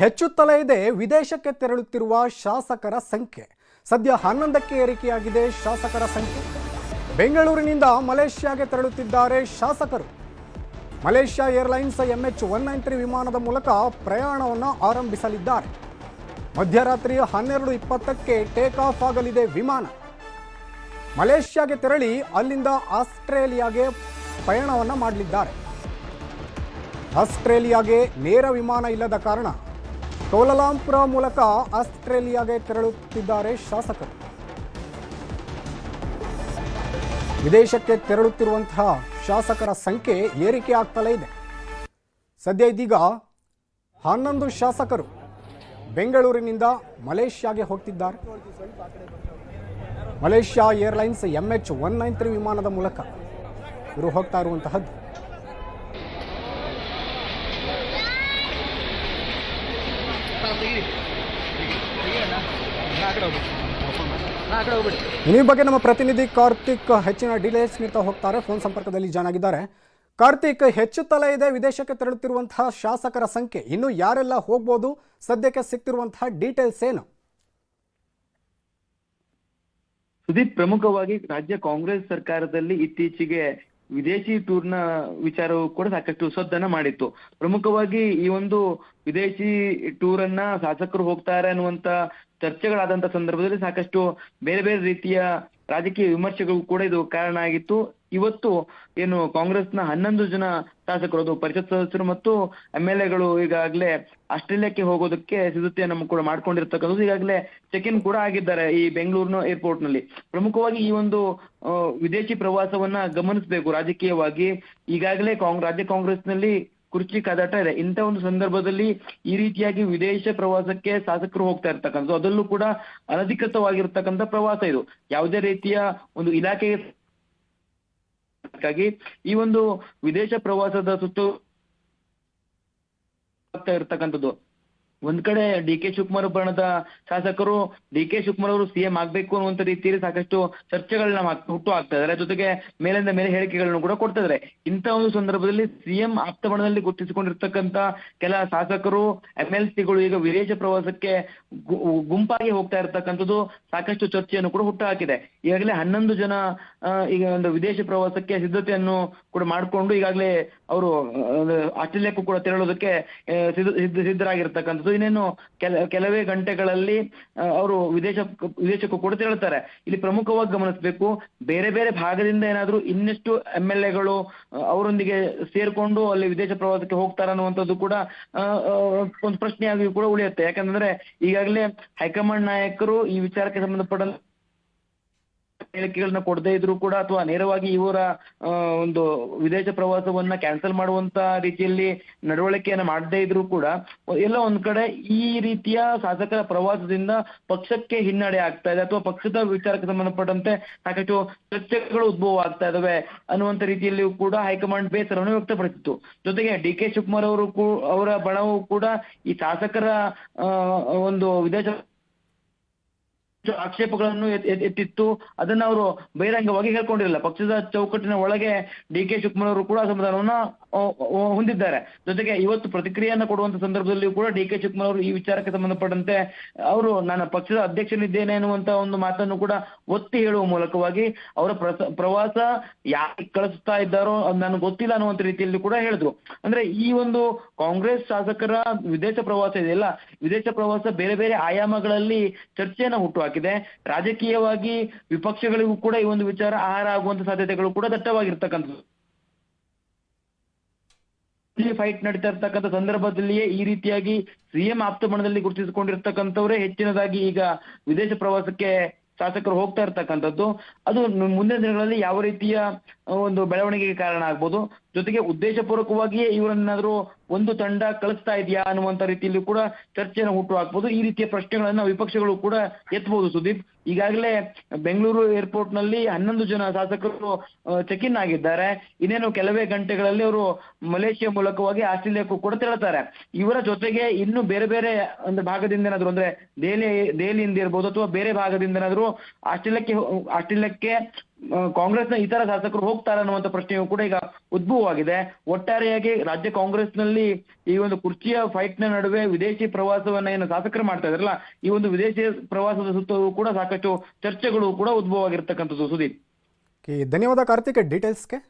ಹೆಚ್ಚುತ್ತಲೇ ಇದೆ ವಿದೇಶಕ್ಕೆ ತೆರಳುತ್ತಿರುವ ಶಾಸಕರ ಸಂಖ್ಯೆ. ಸದ್ಯ 11ಕ್ಕೆ ಏರಿಕೆಯಾಗಿದೆ ಶಾಸಕರ ಸಂಖ್ಯೆ. ಬೆಂಗಳೂರಿನಿಂದ ಮಲೇಷ್ಯಾಗೆ ತೆರಳುತ್ತಿದ್ದಾರೆ ಶಾಸಕರು. ಮಲೇಷ್ಯಾ ಏರ್ಲೈನ್ಸ್ MH193 ವಿಮಾನದ ಮೂಲಕ ಪ್ರಯಾಣವನ್ನು ಆರಂಭಿಸಲಿದ್ದಾರೆ. ಮಧ್ಯರಾತ್ರಿ 12:20ಕ್ಕೆ ಟೇಕ್ ಆಫ್ ಆಗಲಿದೆ ವಿಮಾನ. ಮಲೇಷ್ಯಾಗೆ ತೆರಳಿ ಅಲ್ಲಿಂದ ಆಸ್ಟ್ರೇಲಿಯಾಗೆ ಪಯಣವನ್ನು ಮಾಡಲಿದ್ದಾರೆ. ಆಸ್ಟ್ರೇಲಿಯಾಗೆ ನೇರ ವಿಮಾನ ಇಲ್ಲದ ಕಾರಣ ಕೋಲಾಲಂಪುರ ಮೂಲಕ ಆಸ್ಟ್ರೇಲಿಯಾಗೆ ತೆರಳುತ್ತಿದ್ದಾರೆ ಶಾಸಕರು. ವಿದೇಶಕ್ಕೆ ತೆರಳುತ್ತಿರುವಂತಹ ಶಾಸಕರ ಸಂಖ್ಯೆ ಏರಿಕೆ ಆಗ್ತಲೇ ಇದೆ. ಸದ್ಯ ಇದೀಗ 11 ಶಾಸಕರು ಬೆಂಗಳೂರಿನಿಂದ ಮಲೇಷ್ಯಾಗೆ ಹೋಗ್ತಿದ್ದಾರೆ. ಮಲೇಷ್ಯಾ ಏರ್ಲೈನ್ಸ್ MH193 ವಿಮಾನದ ಮೂಲಕ ಇವರು ಹೋಗ್ತಾ ಇರುವಂತಹದ್ದು. ಈ ಬಗ್ಗೆ ನಮ್ಮ ಪ್ರತಿನಿಧಿ ಕಾರ್ತಿಕ್ ಹೆಚ್ಚಿನ ಡೀಟೇಲ್ಸ್ ನೀಡ್ತಾ ಹೋಗ್ತಾರೆ. ಫೋನ್ ಸಂಪರ್ಕದಲ್ಲಿ ಜಾಯ್ನ್ ಆಗಿದ್ದಾರೆ. ಕಾರ್ತಿಕ್, ಹೆಚ್ಚುತ್ತಲೇ ಇದೆ ವಿದೇಶಕ್ಕೆ ತೆರಳುತ್ತಿರುವಂತಹ ಶಾಸಕರ ಸಂಖ್ಯೆ. ಇನ್ನು ಯಾರೆಲ್ಲ ಹೋಗ್ಬೋದು, ಸದ್ಯಕ್ಕೆ ಸಿಗ್ತಿರುವಂತಹ ಡೀಟೇಲ್ಸ್ ಏನು? ಸುದೀಪ್, ಪ್ರಮುಖವಾಗಿ ರಾಜ್ಯ ಕಾಂಗ್ರೆಸ್ ಸರ್ಕಾರದಲ್ಲಿ ಇತ್ತೀಚೆಗೆ ವಿದೇಶಿ ಟೂರ್ನ ವಿಚಾರವು ಕೂಡ ಸಾಕಷ್ಟು ಸದ್ದನ್ನ ಮಾಡಿತ್ತು. ಪ್ರಮುಖವಾಗಿ ಈ ಒಂದು ವಿದೇಶಿ ಟೂರ್ ಅನ್ನ ಶಾಸಕರು ಹೋಗ್ತಾರೆ ಅನ್ನುವಂತ ಚರ್ಚೆಗಳಾದಂತ ಸಂದರ್ಭದಲ್ಲಿ ಸಾಕಷ್ಟು ಬೇರೆ ಬೇರೆ ರೀತಿಯ ರಾಜಕೀಯ ವಿಮರ್ಶೆಗಳು ಕೂಡ ಇದು ಕಾರಣ ಆಗಿತ್ತು. ಇವತ್ತು ಏನು ಕಾಂಗ್ರೆಸ್ನ 11 ಜನ ಶಾಸಕರು, ಅದು ಪರಿಷತ್ ಸದಸ್ಯರು ಮತ್ತು MLAಗಳು ಈಗಾಗಲೇ ಆಸ್ಟ್ರೇಲಿಯಾಕ್ಕೆ ಹೋಗೋದಕ್ಕೆ ಸಿದ್ಧತೆಯನ್ನು ಕೂಡ ಮಾಡ್ಕೊಂಡಿರ್ತಕ್ಕಂಥದ್ದು. ಈಗಾಗಲೇ ಚೆಕ್ ಇನ್ ಕೂಡ ಆಗಿದ್ದಾರೆ ಈ ಬೆಂಗಳೂರಿನ ಏರ್ಪೋರ್ಟ್ ನಲ್ಲಿ. ಪ್ರಮುಖವಾಗಿ ಈ ಒಂದು ವಿದೇಶಿ ಪ್ರವಾಸವನ್ನ ಗಮನಿಸಬೇಕು ರಾಜಕೀಯವಾಗಿ. ಈಗಾಗಲೇ ರಾಜ್ಯ ಕಾಂಗ್ರೆಸ್ ನಲ್ಲಿ ಕುರ್ಚಿ ಕಾದಾಟ ಇದೆ. ಇಂಥ ಒಂದು ಸಂದರ್ಭದಲ್ಲಿ ಈ ರೀತಿಯಾಗಿ ವಿದೇಶ ಪ್ರವಾಸಕ್ಕೆ ಶಾಸಕರು ಹೋಗ್ತಾ ಇರ್ತಕ್ಕಂಥದ್ದು, ಅದರಲ್ಲೂ ಕೂಡ ಅನಧಿಕೃತವಾಗಿರ್ತಕ್ಕಂಥ ಪ್ರವಾಸ. ಇದು ಯಾವುದೇ ರೀತಿಯ ಒಂದು ಇಲಾಖೆಗೆ ಈ ಒಂದು ವಿದೇಶ ಪ್ರವಾಸದ ಸುತ್ತು ಆಗ್ತಾ ಇರ್ತಕ್ಕಂಥದ್ದು. ಒಂದ್ ಕಡೆ DK ಶಿವಕುಮಾರ್ ಬಣದ ಶಾಸಕರು DK ಶಿವಕುಮಾರ್ ಅವರು CM ಆಗ್ಬೇಕು ಅನ್ನುವಂತ ರೀತಿಯಲ್ಲಿ ಸಾಕಷ್ಟು ಚರ್ಚೆಗಳನ್ನ ಹುಟ್ಟು ಹಾಕ್ತಾ ಇದಾರೆ. ಜೊತೆಗೆ ಮೇಲಿಂದ ಮೇಲೆ ಹೇಳಿಕೆಗಳನ್ನು ಕೂಡ ಕೊಡ್ತಾ ಇದಾರೆ. ಇಂಥ ಒಂದು ಸಂದರ್ಭದಲ್ಲಿ CM ಆಪ್ತ ಬಣದಲ್ಲಿ ಗುರುತಿಸಿಕೊಂಡಿರ್ತಕ್ಕಂಥ ಕೆಲ ಶಾಸಕರು MLCಗಳು ಈಗ ವಿದೇಶ ಪ್ರವಾಸಕ್ಕೆ ಗುಂಪಾಗಿ ಹೋಗ್ತಾ ಇರ್ತಕ್ಕಂಥದ್ದು ಸಾಕಷ್ಟು ಚರ್ಚೆಯನ್ನು ಕೂಡ ಹುಟ್ಟು ಹಾಕಿದೆ. ಈಗಾಗಲೇ 11 ಜನ ಈಗ ಒಂದು ವಿದೇಶ ಪ್ರವಾಸಕ್ಕೆ ಸಿದ್ಧತೆಯನ್ನು ಕೂಡ ಮಾಡಿಕೊಂಡು ಈಗಾಗಲೇ ಅವರು ಆಸ್ಟ್ರೇಲಿಯಾಕ್ಕೂ ಕೂಡ ತೆರಳೋದಕ್ಕೆ ಸಿದ್ಧರಾಗಿರ್ತಕ್ಕಂಥದ್ದು. ಇನ್ನೇನು ಕೆಲವೇ ಗಂಟೆಗಳಲ್ಲಿ ಅವರು ವಿದೇಶಕ್ಕೂ ಕೂಡ ತೆರಳುತ್ತಾರೆ. ಇಲ್ಲಿ ಪ್ರಮುಖವಾಗಿ ಗಮನಿಸಬೇಕು, ಬೇರೆ ಬೇರೆ ಭಾಗದಿಂದ ಏನಾದ್ರೂ ಇನ್ನಷ್ಟು MLAಗಳು ಅವರೊಂದಿಗೆ ಸೇರ್ಕೊಂಡು ಅಲ್ಲಿ ವಿದೇಶ ಪ್ರವಾಸಕ್ಕೆ ಹೋಗ್ತಾರ ಅನ್ನುವಂಥದ್ದು ಕೂಡ ಒಂದು ಪ್ರಶ್ನೆಯಾಗಿ ಕೂಡ ಉಳಿಯುತ್ತೆ. ಯಾಕಂದ್ರೆ ಈಗಾಗಲೇ ಹೈಕಮಾಂಡ್ ನಾಯಕರು ಈ ವಿಚಾರಕ್ಕೆ ಸಂಬಂಧಪಟ್ಟ ಹೇಳಿಕೆಗಳನ್ನ ಕೊಡದೇ ಇದ್ರು ಕೂಡ ಅಥವಾ ನೇರವಾಗಿ ಇವರ ಒಂದು ವಿದೇಶ ಪ್ರವಾಸವನ್ನ ಕ್ಯಾನ್ಸಲ್ ಮಾಡುವಂತ ರೀತಿಯಲ್ಲಿ ನಡವಳಿಕೆಯನ್ನ ಮಾಡದೇ ಇದ್ರು ಕೂಡ ಎಲ್ಲ ಒಂದ್ ಕಡೆ ಈ ರೀತಿಯ ಶಾಸಕರ ಪ್ರವಾಸದಿಂದ ಪಕ್ಷಕ್ಕೆ ಹಿನ್ನಡೆ ಆಗ್ತಾ ಇದೆ ಅಥವಾ ಪಕ್ಷದ ವಿಚಾರಕ್ಕೆ ಸಂಬಂಧಪಟ್ಟಂತೆ ಸಾಕಷ್ಟು ಚರ್ಚೆಗಳು ಉದ್ಭವ ಆಗ್ತಾ ಇದಾವೆ ಅನ್ನುವಂತ ರೀತಿಯಲ್ಲಿ ಕೂಡ ಹೈಕಮಾಂಡ್ ಬೇಸರವನ್ನು ವ್ಯಕ್ತಪಡಿಸಿತ್ತು. ಜೊತೆಗೆ DK ಶಿವಕುಮಾರ್ ಅವರು ಅವರ ಬಣವು ಕೂಡ ಈ ಶಾಸಕರ ಒಂದು ವಿದೇಶ ಆಕ್ಷೇಪಗಳನ್ನು ಎತ್ತಿತ್ತು. ಅದನ್ನ ಅವರು ಬಹಿರಂಗವಾಗಿ ಹೇಳ್ಕೊಂಡಿರಲಿಲ್ಲ. ಪಕ್ಷದ ಚೌಕಟ್ಟಿನ ಒಳಗೆ DK ಶಿವಕುಮಾರ್ ಅವರು ಕೂಡ ಅಸಮಾಧಾನವನ್ನ ಹೊಂದಿದ್ದಾರೆ. ಜೊತೆಗೆ ಇವತ್ತು ಪ್ರತಿಕ್ರಿಯೆಯನ್ನ ಕೊಡುವಂತ ಸಂದರ್ಭದಲ್ಲಿಯೂ ಕೂಡ DK ಶಿವಕುಮಾರ್ ಅವರು ಈ ವಿಚಾರಕ್ಕೆ ಸಂಬಂಧಪಟ್ಟಂತೆ ಅವರು ನಾನು ಪಕ್ಷದ ಅಧ್ಯಕ್ಷನಿದ್ದೇನೆ ಅನ್ನುವಂತ ಒಂದು ಮಾತನ್ನು ಕೂಡ ಒತ್ತಿ ಹೇಳುವ ಮೂಲಕವಾಗಿ ಅವರ ಪ್ರವಾಸ ಯಾಕೆ ಕಳಿಸ್ತಾ ಇದ್ದಾರೋ ಅದು ನನಗೆ ಗೊತ್ತಿಲ್ಲ ಅನ್ನುವಂತ ರೀತಿಯಲ್ಲಿ ಕೂಡ ಹೇಳಿದ್ರು. ಅಂದ್ರೆ ಈ ಒಂದು ಕಾಂಗ್ರೆಸ್ ಶಾಸಕರ ವಿದೇಶ ಪ್ರವಾಸ ಇದೆಯಲ್ಲ, ವಿದೇಶ ಪ್ರವಾಸ ಬೇರೆ ಬೇರೆ ಆಯಾಮಗಳಲ್ಲಿ ಚರ್ಚೆಯನ್ನ ಹುಟ್ಟು ಹಾಕಿದೆ. ರಾಜಕೀಯವಾಗಿ ವಿಪಕ್ಷಗಳಿಗೂ ಕೂಡ ಈ ಒಂದು ವಿಚಾರ ಆಹಾರ ಆಗುವಂತ ಸಾಧ್ಯತೆಗಳು ಕೂಡ ದಟ್ಟವಾಗಿರ್ತಕ್ಕಂಥದ್ದು. ಫೈಟ್ ನಡೀತಾ ಇರ್ತಕ್ಕಂಥ ಸಂದರ್ಭದಲ್ಲಿಯೇ ಈ ರೀತಿಯಾಗಿ CM ಆಪ್ತ ಬಣದಲ್ಲಿ ಗುರುತಿಸಿಕೊಂಡಿರ್ತಕ್ಕಂಥವರೇ ಹೆಚ್ಚಿನದಾಗಿ ಈಗ ವಿದೇಶ ಪ್ರವಾಸಕ್ಕೆ ಶಾಸಕರು ಹೋಗ್ತಾ ಇರ್ತಕ್ಕಂಥದ್ದು. ಅದು ಮುಂದಿನ ದಿನಗಳಲ್ಲಿ ಯಾವ ರೀತಿಯ ಒಂದು ಬೆಳವಣಿಗೆಗೆ ಕಾರಣ ಆಗ್ಬೋದು. ಜೊತೆಗೆ ಉದ್ದೇಶಪೂರ್ವಕವಾಗಿಯೇ ಇವರನ್ನಾದ್ರೂ ಒಂದು ತಂಡ ಕಳಿಸ್ತಾ ಇದೆಯಾ ಅನ್ನುವಂತ ರೀತಿಯಲ್ಲಿ ಕೂಡ ಚರ್ಚೆಯನ್ನು ಹುಟ್ಟು ಹಾಕ್ಬೋದು. ಈ ರೀತಿಯ ಪ್ರಶ್ನೆಗಳನ್ನ ವಿಪಕ್ಷಗಳು ಕೂಡ ಎತ್ತಬಹುದು. ಸುದೀಪ್, ಈಗಾಗಲೇ ಬೆಂಗಳೂರು ಏರ್ಪೋರ್ಟ್ ನಲ್ಲಿ 11 ಜನ ಶಾಸಕರು ಚೆಕ್ ಇನ್ ಆಗಿದ್ದಾರೆ. ಇನ್ನೇನು ಕೆಲವೇ ಗಂಟೆಗಳಲ್ಲಿ ಅವರು ಮಲೇಷ್ಯಾ ಮೂಲಕವಾಗಿ ಆಸ್ಟ್ರೇಲಿಯಾಕ್ಕೂ ಕೂಡ ತೆರಳುತ್ತಾರೆ. ಇವರ ಜೊತೆಗೆ ಇನ್ನು ಬೇರೆ ಬೇರೆ ಒಂದು ಭಾಗದಿಂದ ಏನಾದ್ರು ಅಂದ್ರೆ ದೆಹಲಿಯಿಂದ ಇರ್ಬೋದು ಅಥವಾ ಬೇರೆ ಭಾಗದಿಂದ ಏನಾದ್ರು ಆಸ್ಟ್ರೇಲಿಯಾಕ್ಕೆ ಕಾಂಗ್ರೆಸ್ನ ಇತರ ಶಾಸಕರು ಹೋಗ್ತಾರ ಅನ್ನುವಂತ ಪ್ರಶ್ನೆಯೂ ಕೂಡ ಈಗ ಉದ್ಭವವಾಗಿದೆ. ಒಟ್ಟಾರೆಯಾಗಿ ರಾಜ್ಯ ಕಾಂಗ್ರೆಸ್ನಲ್ಲಿ ಈ ಒಂದು ಕುರ್ಚಿಯ ಫೈಟ್ ನ ನಡುವೆ ವಿದೇಶಿ ಪ್ರವಾಸವನ್ನ ಏನು ಶಾಸಕರು ಮಾಡ್ತಾ ಇದ್ರಲ್ಲ, ಈ ಒಂದು ವಿದೇಶಿ ಪ್ರವಾಸದ ಸುತ್ತಲೂ ಕೂಡ ಸಾಕಷ್ಟು ಚರ್ಚೆಗಳು ಕೂಡ ಉದ್ಭವವಾಗಿರ್ತಕ್ಕಂಥದ್ದು. ಸುದೀಪ್, ಧನ್ಯವಾದ ಕಾರ್ತಿಕ್ ಡೀಟೇಲ್ಸ್ಗೆ.